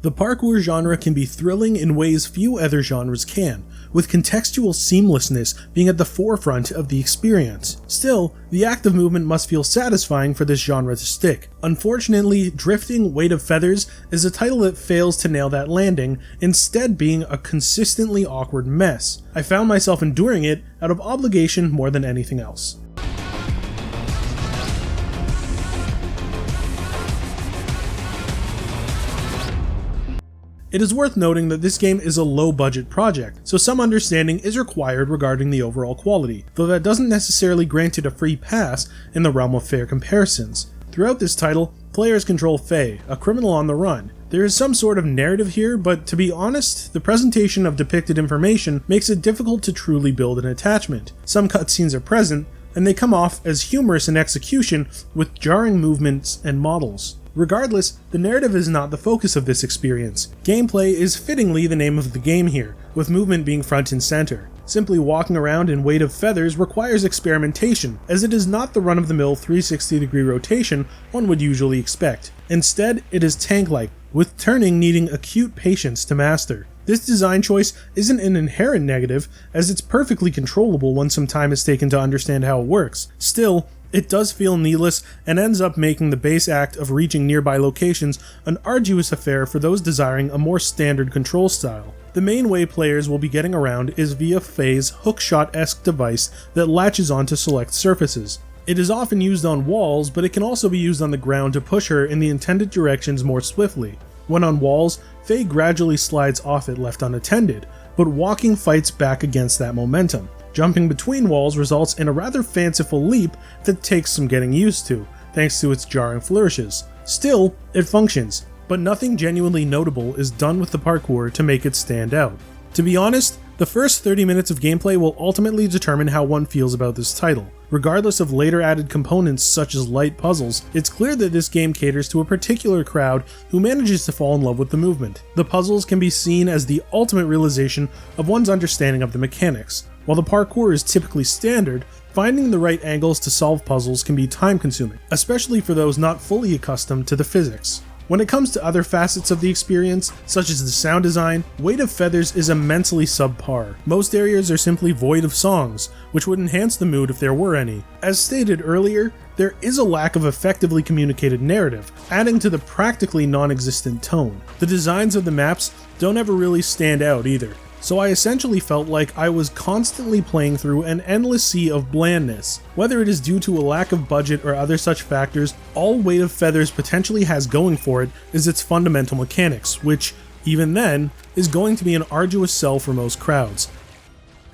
The parkour genre can be thrilling in ways few other genres can, with contextual seamlessness being at the forefront of the experience. Still, the act of movement must feel satisfying for this genre to stick. Unfortunately, Drifting: Weight of Feathers is a title that fails to nail that landing, instead being a consistently awkward mess. I found myself enduring it out of obligation more than anything else. It is worth noting that this game is a low-budget project, so some understanding is required regarding the overall quality, though that doesn't necessarily grant it a free pass in the realm of fair comparisons. Throughout this title, players control Faye, a criminal on the run. There is some sort of narrative here, but to be honest, the presentation of depicted information makes it difficult to truly build an attachment. Some cutscenes are present, and they come off as humorous in execution with jarring movements and models. Regardless, the narrative is not the focus of this experience. Gameplay is fittingly the name of the game here, with movement being front and center. Simply walking around in Weight of Feathers requires experimentation, as it is not the run-of-the-mill 360-degree rotation one would usually expect. Instead, it is tank-like, with turning needing acute patience to master. This design choice isn't an inherent negative, as it's perfectly controllable once some time is taken to understand how it works. Still, it does feel needless and ends up making the base act of reaching nearby locations an arduous affair for those desiring a more standard control style. The main way players will be getting around is via Faye's hookshot-esque device that latches onto select surfaces. It is often used on walls, but it can also be used on the ground to push her in the intended directions more swiftly. When on walls, Faye gradually slides off it left unattended, but walking fights back against that momentum. Jumping between walls results in a rather fanciful leap that takes some getting used to, thanks to its jarring flourishes. Still, it functions, but nothing genuinely notable is done with the parkour to make it stand out. To be honest, the first 30 minutes of gameplay will ultimately determine how one feels about this title. Regardless of later added components such as light puzzles, it's clear that this game caters to a particular crowd who manages to fall in love with the movement. The puzzles can be seen as the ultimate realization of one's understanding of the mechanics. While the parkour is typically standard, finding the right angles to solve puzzles can be time-consuming, especially for those not fully accustomed to the physics. When it comes to other facets of the experience, such as the sound design, Weight of Feathers is immensely subpar. Most areas are simply void of songs, which would enhance the mood if there were any. As stated earlier, there is a lack of effectively communicated narrative, adding to the practically non-existent tone. The designs of the maps don't ever really stand out either, so I essentially felt like I was constantly playing through an endless sea of blandness. Whether it is due to a lack of budget or other such factors, all Weight of Feathers potentially has going for it is its fundamental mechanics, which, even then, is going to be an arduous sell for most crowds.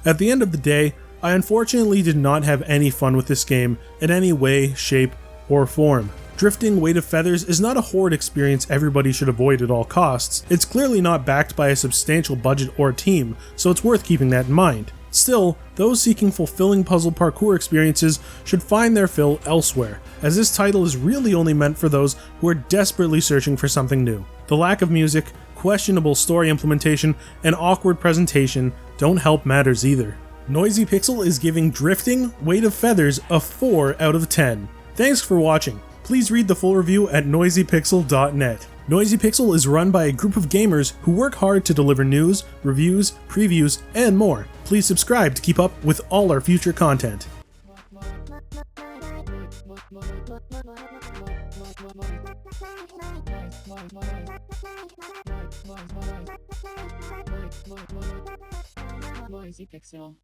At the end of the day, I unfortunately did not have any fun with this game in any way, shape, or form. Drifting: Weight of Feathers is not a horrid experience everybody should avoid at all costs. It's clearly not backed by a substantial budget or team, so it's worth keeping that in mind. Still, those seeking fulfilling puzzle parkour experiences should find their fill elsewhere, as this title is really only meant for those who are desperately searching for something new. The lack of music, questionable story implementation, and awkward presentation don't help matters either. Noisy Pixel is giving Drifting: Weight of Feathers a 4 out of 10. Thanks for watching. Please read the full review at noisypixel.net. Noisy Pixel is run by a group of gamers who work hard to deliver news, reviews, previews, and more. Please subscribe to keep up with all our future content. Noisy Pixel.